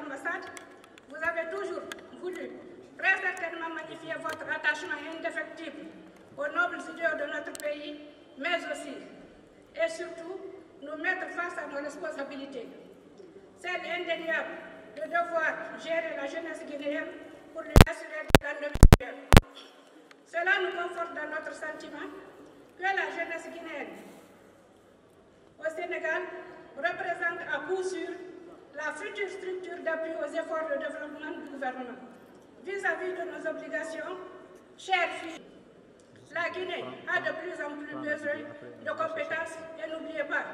l'ambassade, vous avez toujours voulu très certainement magnifier votre attachement indéfectible aux nobles idéaux de notre pays, mais aussi et surtout nous mettre face à nos responsabilités. Celle indéniable de devoir gérer la jeunesse guinéenne pour lui assurer des lendemains meilleurs. Cela nous conforte dans notre sentiment que la jeunesse guinéenne au Sénégal représente à coup sûr la future structure d'appui aux efforts de développement du gouvernement. Vis-à-vis de nos obligations, chères filles, la Guinée a de plus en plus besoin de compétences et n'oubliez pas,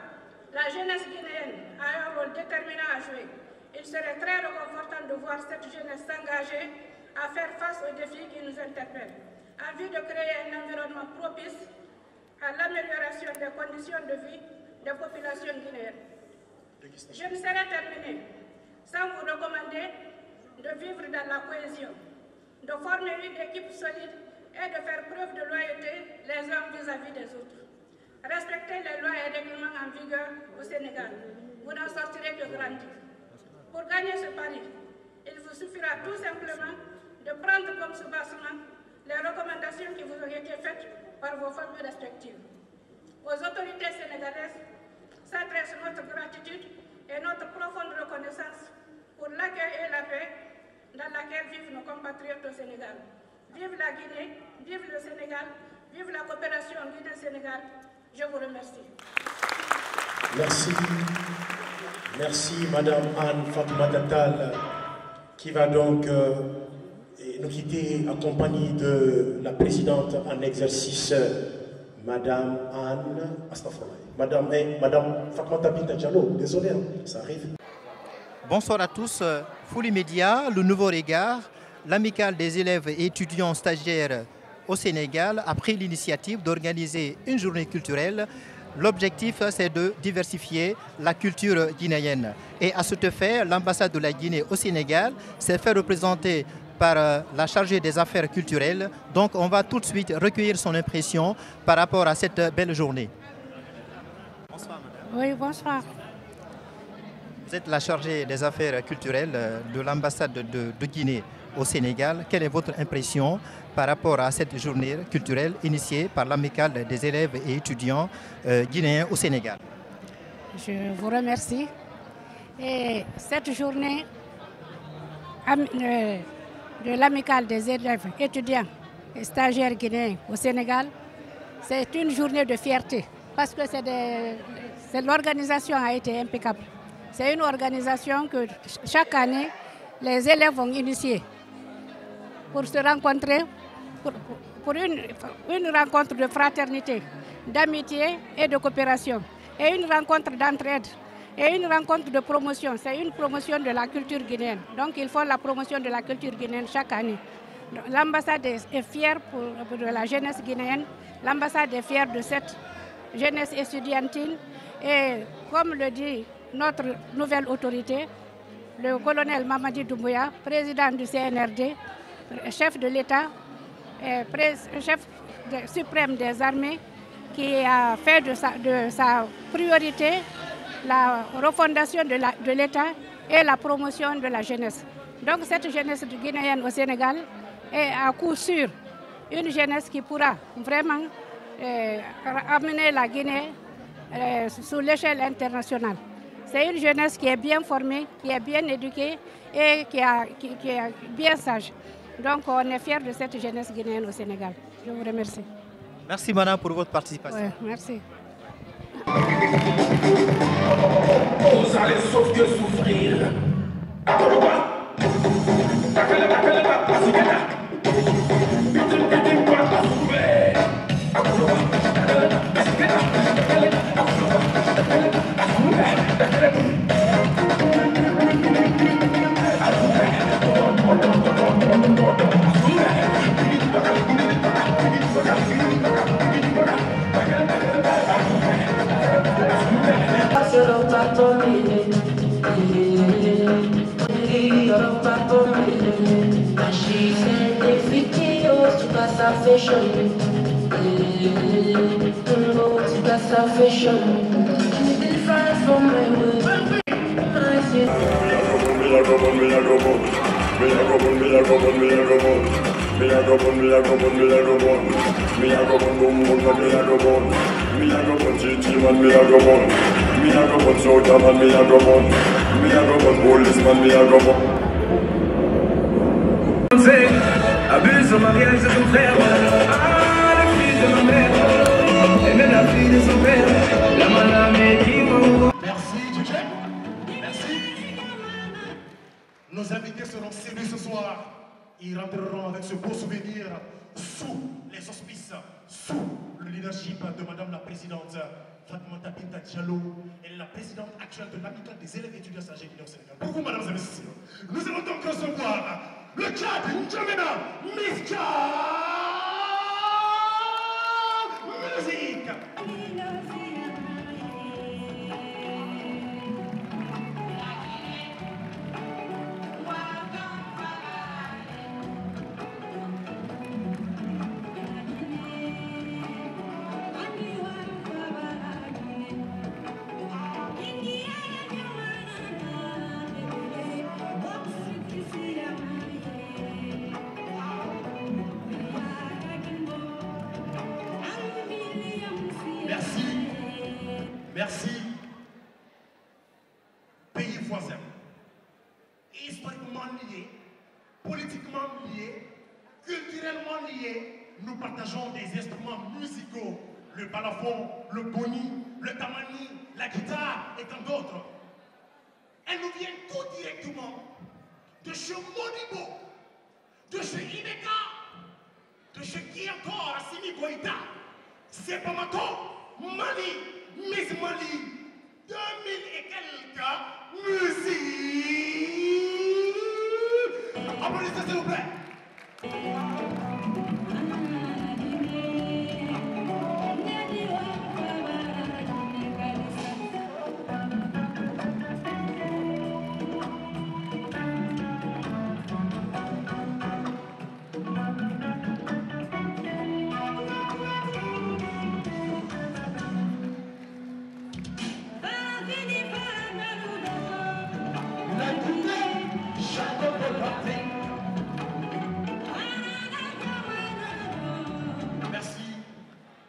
la jeunesse guinéenne a un rôle déterminant à jouer. Il serait très réconfortant de voir cette jeunesse s'engager à faire face aux défis qui nous interpellent, en vue de créer un environnement propice à l'amélioration des conditions de vie des populations guinéennes. Je ne saurais terminer sans vous recommander de vivre dans la cohésion, de former une équipe solide et de faire preuve de loyauté les uns vis-à-vis des autres. Respectez les lois et règlements en vigueur au Sénégal. Vous n'en sortirez que grandi. Pour gagner ce pari, il vous suffira tout simplement de prendre comme soubassement les recommandations qui vous ont été faites par vos familles respectives. Aux autorités sénégalaises s'adresse notre gratitude et notre profonde reconnaissance pour l'accueil et la paix dans laquelle vivent nos compatriotes au Sénégal. Vive la Guinée, vive le Sénégal, vive la coopération Guinée-Sénégal. Je vous remercie. Merci. Merci Madame Anne Fatoumata Tall qui va donc nous quitter accompagnée de la présidente en exercice, Madame Anne Madame Fatoumata Binta Diallo. Désolé, ça arrive. Bonsoir à tous. Fouli Média, le nouveau regard, l'amicale des élèves et étudiants stagiaires au Sénégal a pris l'initiative d'organiser une journée culturelle. L'objectif, c'est de diversifier la culture guinéenne. Et à cet effet, l'ambassade de la Guinée au Sénégal s'est fait représenter par la chargée des affaires culturelles. Donc on va tout de suite recueillir son impression par rapport à cette belle journée. Bonsoir madame. Oui, bonsoir. Vous êtes la chargée des affaires culturelles de l'ambassade de Guinée au Sénégal. Quelle est votre impression par rapport à cette journée culturelle initiée par l'amicale des élèves et étudiants guinéens au Sénégal? Je vous remercie. Et cette journée de l'amicale des élèves, étudiants et stagiaires guinéens au Sénégal, c'est une journée de fierté parce que l'organisation a été impeccable. C'est une organisation que chaque année, les élèves ont initiée pour se rencontrer, pour une rencontre de fraternité, d'amitié et de coopération, et une rencontre d'entraide, et une rencontre de promotion. C'est une promotion de la culture guinéenne. Donc il faut la promotion de la culture guinéenne chaque année. L'ambassade est fière de la jeunesse guinéenne, l'ambassade est fière de cette jeunesse estudiantine, et comme le dit notre nouvelle autorité, le colonel Mamadi Doumbouya, président du CNRD, chef de l'État, chef suprême des armées, qui a fait de sa priorité la refondation de l'État et la promotion de la jeunesse. Donc cette jeunesse guinéenne au Sénégal est à coup sûr une jeunesse qui pourra vraiment amener la Guinée sous l'échelle internationale. C'est une jeunesse qui est bien formée, qui est bien éduquée et qui est bien sage. Donc on est fiers de cette jeunesse guinéenne au Sénégal. Je vous remercie. Merci madame pour votre participation. Ouais, merci. Vous allez sauf que souffrir. Abuse au mariage de son frère, ah, le fils de ma mère, et même la fille de son père, la madame est qui m'envoie. Merci, DJ. Merci. Nos invités seront servis ce soir. Ils rentreront avec ce beau souvenir sous les auspices, sous le leadership de Madame la Présidente Fatoumata Binta Diallo. Elle est la présidente actuelle de l'amicale des élèves étudiants stagiaires du Sénégal. Pour vous, Madame et Messieurs, nous allons donc recevoir le Tchad, N'Djamena, Miss Tchad Musique. Merci. Pays voisins, historiquement liés, politiquement liés, culturellement liés, nous partageons des instruments musicaux, le balafon, le boni, le tamani, la guitare et tant d'autres. Elles nous viennent tout directement de chez Modibo, de chez Ineka, de chez qui encore, Assimi Goïta, c'est pas Mali. Miss Mali, 2000 et quelques musiques. Applaudissez s'il vous plaît.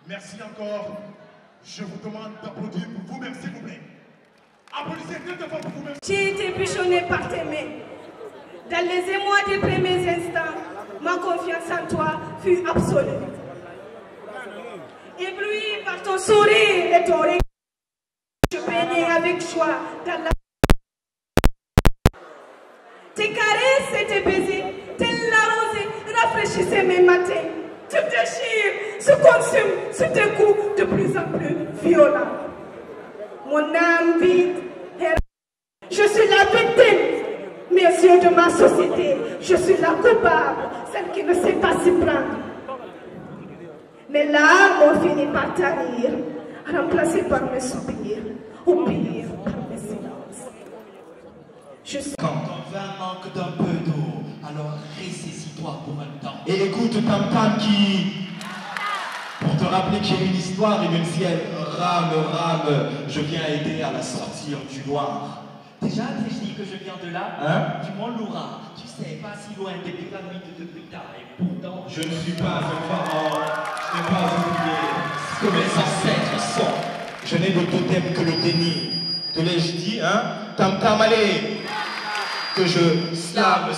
Merci encore. Je vous demande d'applaudir pour vous-même, s'il vous plaît. Applaudissez très fort pour vous-même. J'ai été bichonnée par tes mains. Dans les émois des premiers instants, ma confiance en toi fut absolue. Ébloui par ton sourire et ton regard, je baignais avec joie dans la... Tes caresses et tes baisers, telle la rosée, rafraîchissaient mes matins. Tu te déchires, se consume sous tes coups de plus en plus violents. Mon âme vide, je suis la victime, mes yeux de ma société, je suis la coupable, celle qui ne sait pas s'y prendre. Mes larmes ont fini par tarir, remplacées par mes soupirs, ou pire, par mes silences. Je suis... Quand ton vin manque d'un peu d'eau, alors ressaisis-toi pour un temps. Et écoute Tam Tam qui, pour te rappeler que j'ai une histoire, et même si elle rame, je viens aider à la sortir du noir. Déjà, t'es dit que je viens de là, hein? Du Mont Loura, tu sais, pas si loin des pyramides de Buda, et pourtant... Je ne suis pas un pharaon, je n'ai pas oublié ce que mes ancêtres sont. Je n'ai de totem que le déni. Te l'ai-je dit, hein? Tam Tam, allez! Que je slame,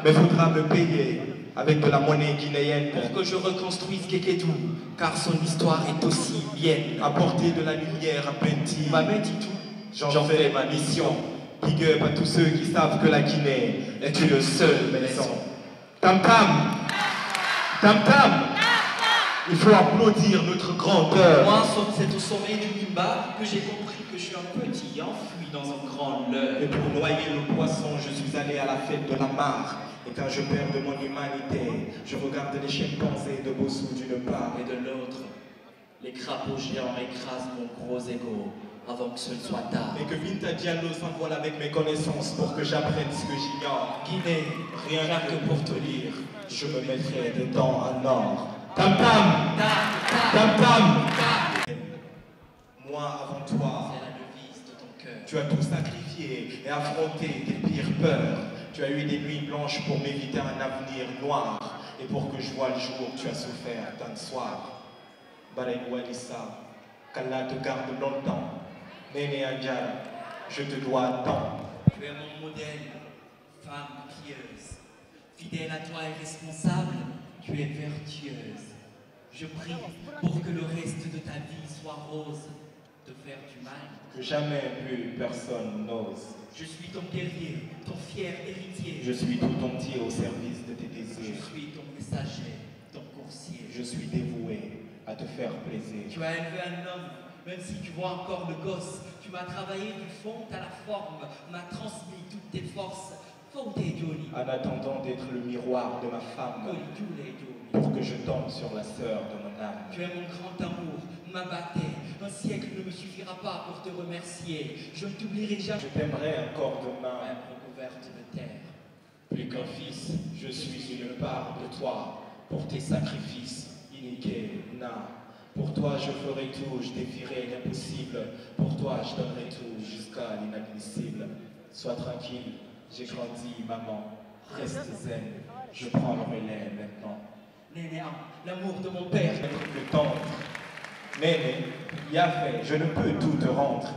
mais faudra me payer avec de la monnaie guinéenne pour que je reconstruise Kekedou, car son histoire est aussi mienne. Apporter de la lumière à Penti, Mamet dit tout. J'en fais ma mission. Big up à tous ceux qui savent que la Guinée est une seule maison. Tam Tam, Tam Tam, il faut applaudir notre grandeur. Moi, c'est au sommet du Nimba que j'ai compris que je suis un petit enfoui dans un grand leurre. Et pour noyer le poisson, je suis allé à la fête de la mare. Et quand je perds de mon humanité, je regarde les chimpanzés de Bossou d'une part et de l'autre. Les crapauds géants écrasent mon gros ego avant que ce ne soit tard. Et que Binta Diallo s'envole avec mes connaissances pour que j'apprenne ce que j'ignore. Guinée, rien que pour te lire, je me mettrai des dents en or. Tam Tam, Tam Tam, moi avant toi, c'est la devise de ton cœur. Tu as tout sacrifié et affronté tes pires peurs. Tu as eu des nuits blanches pour m'éviter un avenir noir. Et pour que je voie le jour, tu as souffert tant de soirs. Baraï Walissa, qu'Allah te garde longtemps. Néné Anjara, je te dois tant. Tu es mon modèle, femme pieuse. Fidèle à toi et responsable, tu es vertueuse. Je prie pour que le reste de ta vie soit rose. Te faire du mal, Que jamais plus personne n'ose. je suis ton guerrier, ton fier héritier. Je suis tout entier au service de tes Je désirs. suis ton messager, ton coursier. Je suis dévoué à te faire plaisir. Tu as élevé un homme, même si tu vois encore le gosse. Tu m'as travaillé du fond à la forme, m'as transmis toutes tes forces. Fonte Dioni, En attendant d'être le miroir de ma femme, pour que je tombe sur la sœur de mon âme. Tu es mon grand amour, ma bataille. Un siècle ne me suffira pas pour te remercier. Je ne t'oublierai jamais. Je t'aimerai encore demain. Même recouverte de terre. Plus qu'un fils, je suis une part de toi. Pour tes sacrifices, iniqués, na. Pour toi, je ferai tout, je défierai l'impossible. Pour toi, je donnerai tout jusqu'à l'inadmissible. Sois tranquille, j'ai grandi, maman. Reste zen, je prends le relais maintenant. Néné, l'amour de mon père. Être plus tendre. Néné, Yahvé, je ne peux tout te rendre.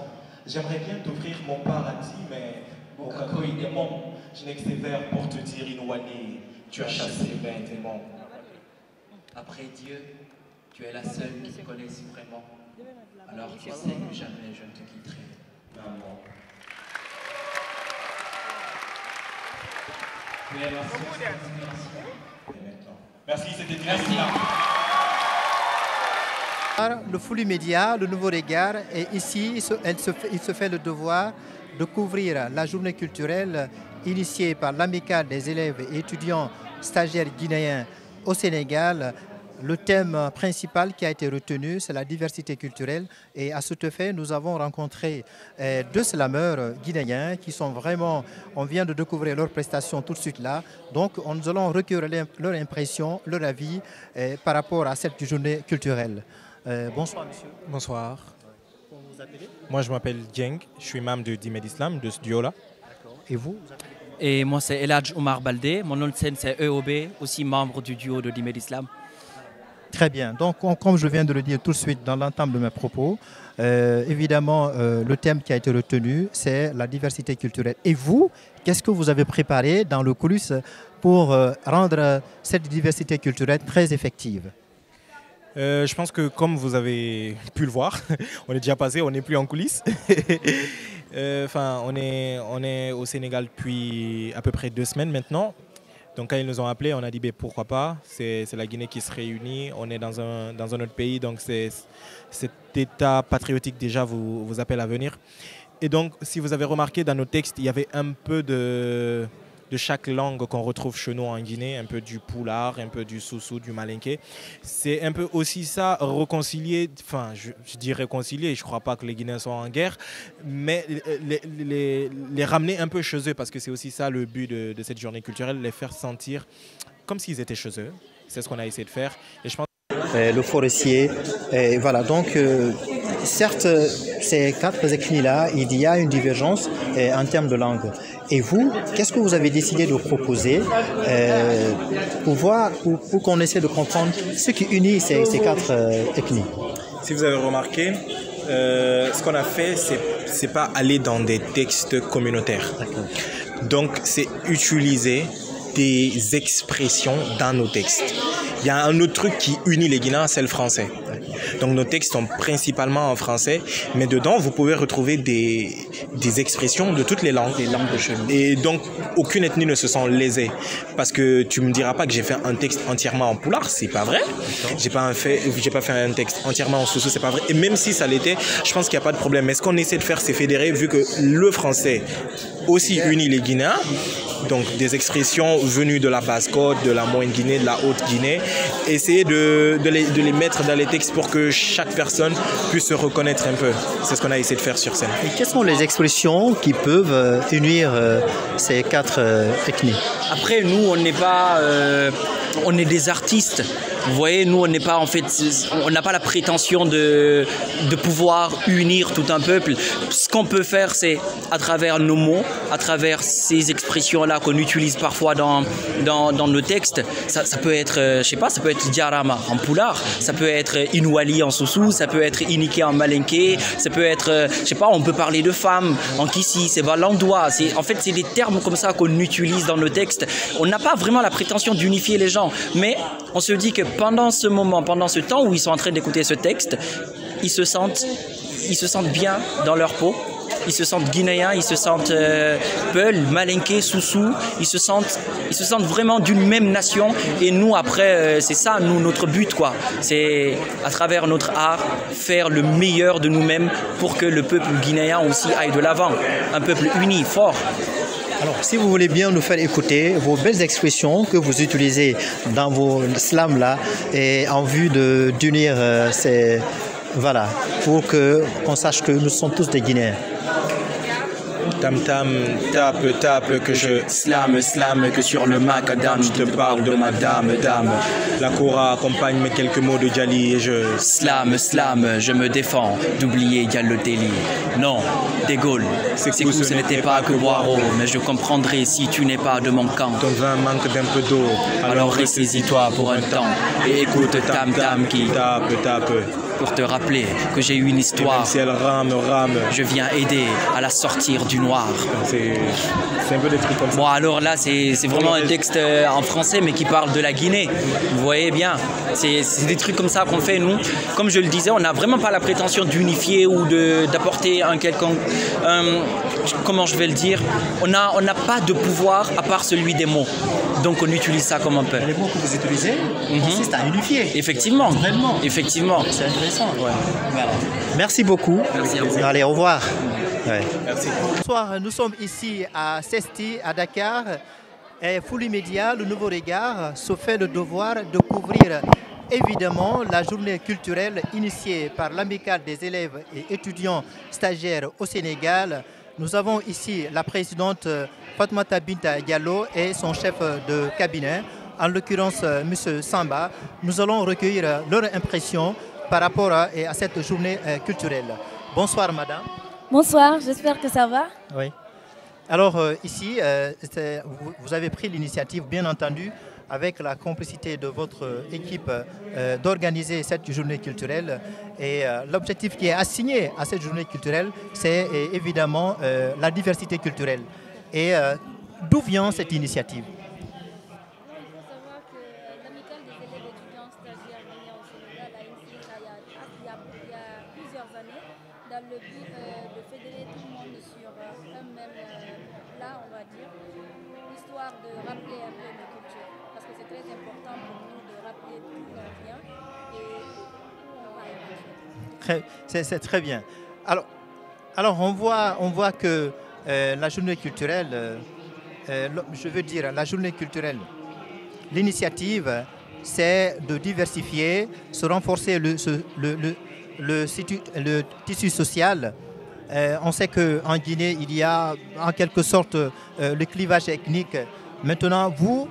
J'aimerais bien t'offrir mon paradis, mais mon cacoï démon, je n'ai que ces vers pour te dire, Inouani, tu as chassé mes démons. Après Dieu, tu es la seule qui me connaisse vraiment. Alors tu sais que jamais je ne te quitterai. Maman. Tu es ma source d'inspiration. Et maintenant. Merci, c'était très Merci. bien. Le Fouli Média, le nouveau regard, et ici, il se fait le devoir de couvrir la journée culturelle initiée par l'amicale des élèves et étudiants stagiaires guinéens au Sénégal. Le thème principal qui a été retenu, c'est la diversité culturelle. Et à ce fait, nous avons rencontré deux slameurs guinéens qui sont vraiment... On vient de découvrir leurs prestations tout de suite là. Donc, nous allons recueillir leur impression, leur avis par rapport à cette journée culturelle. Bonsoir, monsieur. Bonsoir. Comment vous appelez? Moi, je m'appelle Dieng. Je suis membre de Dimed Islam, de ce duo-là. Et vous? Et moi, c'est Eladj Omar Baldé. Mon nom de scène, c'est EOB, aussi membre du duo de Dimed Islam. Très bien. Donc, comme je viens de le dire tout de suite dans l'entame de mes propos, évidemment, le thème qui a été retenu, c'est la diversité culturelle. Et vous, qu'est-ce que vous avez préparé dans le coulisses pour rendre cette diversité culturelle très effective? Je pense que comme vous avez pu le voir, on est déjà passé, on n'est plus en coulisses. On est au Sénégal depuis à peu près 2 semaines maintenant. Donc quand ils nous ont appelés, on a dit pourquoi pas, c'est la Guinée qui se réunit, on est dans un autre pays, donc cet état patriotique déjà vous appelle à venir. Et donc si vous avez remarqué dans nos textes, il y avait un peu de chaque langue qu'on retrouve chez nous en Guinée, un peu du poulard, un peu du soussou, du malinké. C'est un peu aussi ça, réconcilier, enfin je dis réconcilier, je ne crois pas que les Guinéens sont en guerre, mais les ramener un peu chez eux, parce que c'est aussi ça le but de cette journée culturelle, les faire sentir comme s'ils étaient chez eux. C'est ce qu'on a essayé de faire. Et je pense le forestier, voilà, donc certes, ces 4 ethnies-là, il y a une divergence en termes de langue. Et vous, qu'est-ce que vous avez décidé de proposer pour qu'on essaie de comprendre ce qui unit ces 4 ethnies? Si vous avez remarqué, ce qu'on a fait, c'est pas aller dans des textes communautaires. Donc, c'est utiliser des expressions dans nos textes. Il y a un autre truc qui unit les Guinéens, c'est le français. Donc nos textes sont principalement en français, mais dedans vous pouvez retrouver des expressions de toutes les langues. De chez nous. Et donc aucune ethnie ne se sent lésée, parce que tu me diras pas que j'ai fait un texte entièrement en poulard, c'est pas vrai. J'ai pas fait un texte entièrement en soussou, c'est pas vrai. Et même si ça l'était, je pense qu'il n'y a pas de problème. Mais ce qu'on essaie de faire, c'est fédérer, vu que le français aussi unit les Guinéens. Donc des expressions venues de la Basse-Côte, de la Moyenne Guinée, de la Haute Guinée, essayer de les mettre dans les textes pour que chaque personne puisse se reconnaître un peu. C'est ce qu'on a essayé de faire sur scène. Et quelles sont les expressions qui peuvent unir ces 4 ethnies? Après, nous, on n'est pas... on est des artistes. Vous voyez, nous, on n'est pas, en fait, on n'a pas la prétention de pouvoir unir tout un peuple. Ce qu'on peut faire, c'est à travers nos mots, à travers ces expressions-là qu'on utilise parfois dans nos textes. Ça peut être, je sais pas, ça peut être Diarama en Poulard, ça peut être Inouali en Soussou, ça peut être Iniké en Malinké, ça peut être, je sais pas, on peut parler de femmes en Kissi, c'est Valandois. En fait, c'est des termes comme ça qu'on utilise dans nos textes. On n'a pas vraiment la prétention d'unifier les gens, mais on se dit que pendant ce moment, pendant ce temps où ils sont en train d'écouter ce texte, ils se sentent bien dans leur peau. Ils se sentent guinéens, ils se sentent Peul, Malinké, Soussou, ils se sentent vraiment d'une même nation. Et nous, après, c'est ça, notre but, quoi. C'est, à travers notre art, faire le meilleur de nous-mêmes pour que le peuple guinéen aussi aille de l'avant. Un peuple uni, fort. Alors, si vous voulez bien nous faire écouter vos belles expressions que vous utilisez dans vos slams là, et en vue d'unir ces... Voilà, pour qu'on sache que nous sommes tous des Guinéens. Tam tam, tape, tape, que je slame, que sur le macadam, je te parle de ma dame. La Kora accompagne mes quelques mots de Djali et je slame, je me défends d'oublier Diallo-Téli. Non, De Gaulle, ce n'était pas que Boireau, mais je comprendrai si tu n'es pas de mon camp. Ton vin manque d'un peu d'eau, alors ressaisis-toi pour un temps et écoute Tam Tam qui tape. Pour te rappeler que j'ai eu une histoire. Si elle rame, je viens aider à la sortir du noir. C'est un peu des trucs comme ça. Bon, alors là, c'est vraiment un texte en français, mais qui parle de la Guinée. Vous voyez bien, c'est des trucs comme ça qu'on fait, nous. Comme je le disais, on n'a vraiment pas la prétention d'unifier ou d'apporter un quelconque... comment je vais le dire, on n'a pas de pouvoir à part celui des mots. Donc on utilise ça comme on peut. Les mots que vous utilisez consistent à unifier. Effectivement. Vraiment. Effectivement. C'est intéressant. Ouais. Voilà. Merci beaucoup. Merci à vous. Allez, au revoir. Ouais. Merci. Bonsoir, nous sommes ici à Sesti, à Dakar. Et Fouli Média, le nouveau regard, se fait le devoir de couvrir évidemment la journée culturelle initiée par l'amicale des élèves et étudiants stagiaires au Sénégal. Nous avons ici la présidente Fatoumata Binta Diallo et son chef de cabinet, en l'occurrence M. Samba. Nous allons recueillir leur impression par rapport à cette journée culturelle. Bonsoir madame. Bonsoir, j'espère que ça va. Oui. Alors ici, vous avez pris l'initiative, bien entendu, avec la complicité de votre équipe, d'organiser cette journée culturelle. Et l'objectif qui est assigné à cette journée culturelle, c'est évidemment la diversité culturelle. Et d'où vient cette initiative? Il faut savoir que l'amicale des élèves étudiants stagiaires guinéens au Sénégal a initié ça il y a plusieurs années dans le but de fédérer tout le monde sur un même plat, on va dire, histoire de rappeler un peu nos cultures. Parce que c'est très important pour nous de rappeler d'où on vient et où on va évoluer. C'est très bien. Alors on voit que la journée culturelle, je veux dire la journée culturelle, l'initiative, c'est de diversifier, se renforcer le tissu social. On sait qu'en Guinée, il y a en quelque sorte le clivage ethnique. Maintenant, vous,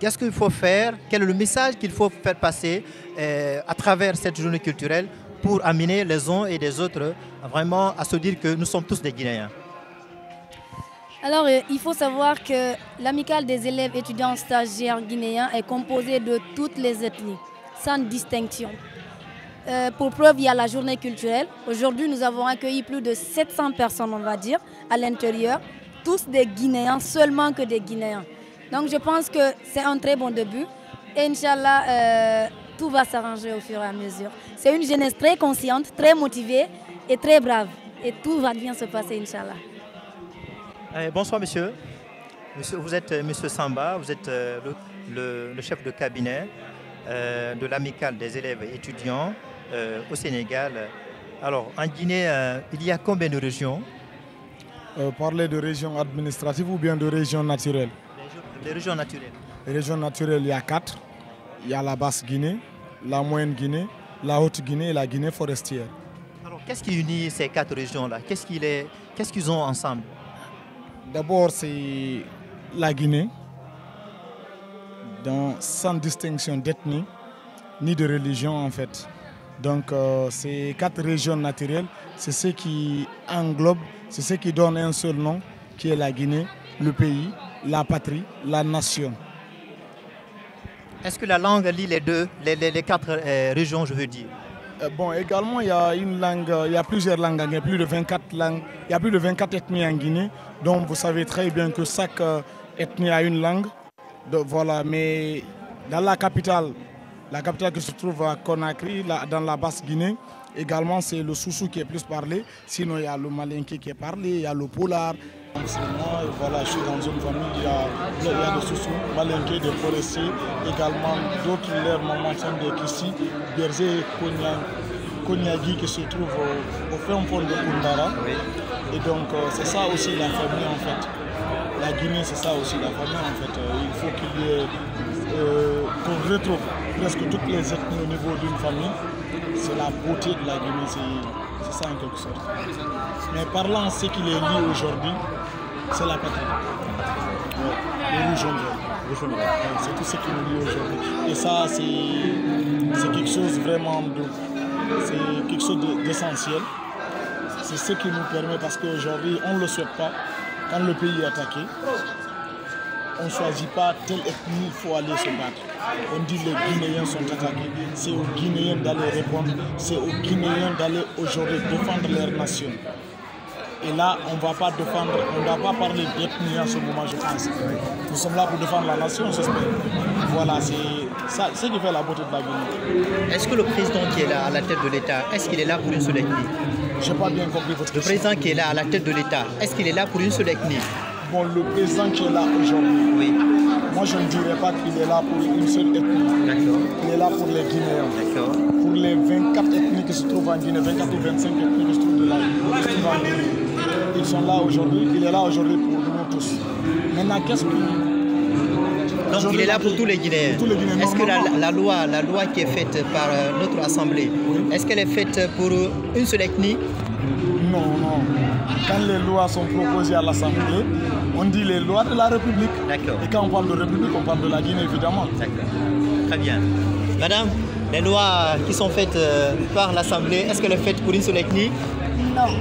qu'est-ce qu'il faut faire? Quel est le message qu'il faut faire passer à travers cette journée culturelle pour amener les uns et les autres vraiment à se dire que nous sommes tous des Guinéens? Alors, il faut savoir que l'amicale des élèves étudiants stagiaires guinéens est composée de toutes les ethnies, sans distinction. Pour preuve, il y a la journée culturelle. Aujourd'hui, nous avons accueilli plus de 700 personnes, on va dire, à l'intérieur. Tous des Guinéens, seulement que des Guinéens. Donc, je pense que c'est un très bon début. Et Inch'Allah, tout va s'arranger au fur et à mesure. C'est une jeunesse très consciente, très motivée et très brave. Et tout va bien se passer, Inch'Allah. Bonsoir monsieur. Vous êtes monsieur Samba, vous êtes le chef de cabinet de l'amicale des élèves et étudiants au Sénégal. Alors en Guinée, il y a combien de régions? Parler de régions administratives ou bien de régions naturelles? Les régions naturelles. Les régions naturelles, il y a 4. Il y a la Basse Guinée, la Moyenne Guinée, la Haute Guinée et la Guinée forestière. Alors qu'est-ce qui unit ces 4 régions-là? Qu'est-ce qu'ils ont ensemble? D'abord, c'est la Guinée, sans distinction d'ethnie, ni de religion en fait. Donc ces 4 régions naturelles, c'est ce qui englobe, c'est ce qui donne un seul nom, qui est la Guinée, le pays, la patrie, la nation. Est-ce que la langue lie les 4 régions, je veux dire? Bon, également, il y a une langue, il y a plusieurs langues, il y a plus de 24 langues, il y a plus de 24 ethnies en Guinée. Donc vous savez très bien que chaque ethnie a une langue. Donc, voilà, mais dans la capitale qui se trouve à Conakry, dans la Basse-Guinée, également c'est le Soussou qui est plus parlé. Sinon, il y a le Malinké qui est parlé, il y a le Polar. Moi, voilà, je suis dans une famille, il y a le Soussou, Malinké, des forestiers, également d'autres leurs mamans sont des Kissi, Berger et Konyagi qui se trouvent au fin fond de Kundara. Oui. Et donc c'est ça aussi la famille en fait. La Guinée, c'est ça aussi la famille en fait. Il faut qu'il y ait, qu'on retrouve presque toutes les ethnies au niveau d'une famille. C'est la beauté de la Guinée, c'est ça en quelque sorte. Mais parlant de ce qui les lie aujourd'hui, c'est la patrie. Le rouge jaune. C'est tout ce qui nous lie aujourd'hui. Et ça, c'est quelque chose vraiment c'est quelque chose d'essentiel. C'est ce qui nous permet, parce qu'aujourd'hui, on ne le souhaite pas, quand le pays est attaqué, on ne choisit pas telle ethnie, il faut aller se battre. On dit les Guinéens sont attaqués, c'est aux Guinéens d'aller répondre, c'est aux Guinéens d'aller aujourd'hui défendre leur nation. Et là, on ne va pas parler d'ethnie en ce moment, je pense. Nous sommes là pour défendre la nation, j'espère. Voilà, c'est ça, ce qui fait la beauté de la Guinée. Est-ce que le président qui est là à la tête de l'État, est-ce qu'il est là pour une seule ethnie? Je n'ai pas bien compris votre question. Le président qui est là à la tête de l'État, est-ce qu'il est là pour une seule ethnie? Bon, le président qui est là aujourd'hui, oui. Moi je ne dirais pas qu'il est là pour une seule ethnie. D'accord. Il est là pour les Guinéens. D'accord. Pour les 24 ethnies qui se trouvent en Guinée, 24 ou 25 ethnies qui se trouvent en Guinée. Ils sont là aujourd'hui, il est là aujourd'hui pour nous tous. Maintenant, qu'est-ce que... Donc il est là pour tous les Guinéens. Est-ce que la loi qui est faite par notre Assemblée, oui. Est-ce qu'elle est faite pour une seule ethnie? Non. Quand les lois sont proposées à l'Assemblée, on dit les lois de la République. D'accord. Et quand on parle de République, on parle de la Guinée, évidemment. D'accord. Très bien. Madame, les lois qui sont faites par l'Assemblée, est-ce qu'elle est faite pour une seule ethnie? Non.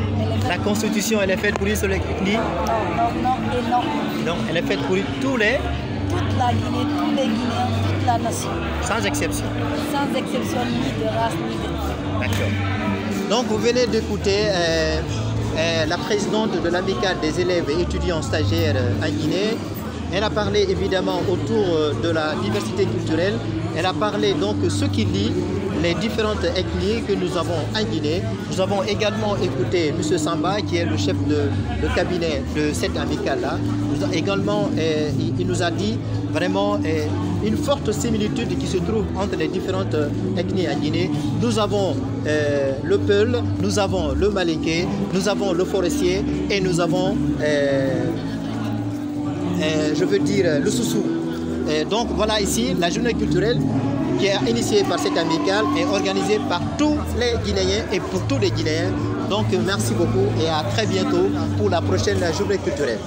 La Constitution, elle est faite pour une seule ethnie? Non et non. Donc, elle est faite pour tous les... Toute la Guinée, tous les Guinéens, toute la nation. Sans exception? Sans exception, ni de race, ni de... D'accord. Donc, vous venez d'écouter la présidente de l'amicale des élèves et étudiants stagiaires en Guinée. Elle a parlé évidemment autour de la diversité culturelle. Elle a parlé donc de ce qui lie les différentes ethnies que nous avons en Guinée. Nous avons également écouté M. Samba, qui est le chef de cabinet de cette amicale-là. Également, il nous a dit vraiment une forte similitude qui se trouve entre les différentes ethnies en Guinée. Nous avons le Peul, nous avons le Malinké, nous avons le Forestier et nous avons, je veux dire, le Soussou. Donc voilà ici la journée culturelle qui est initiée par cette amicale et organisée par tous les Guinéens et pour tous les Guinéens. Donc merci beaucoup et à très bientôt pour la prochaine journée culturelle.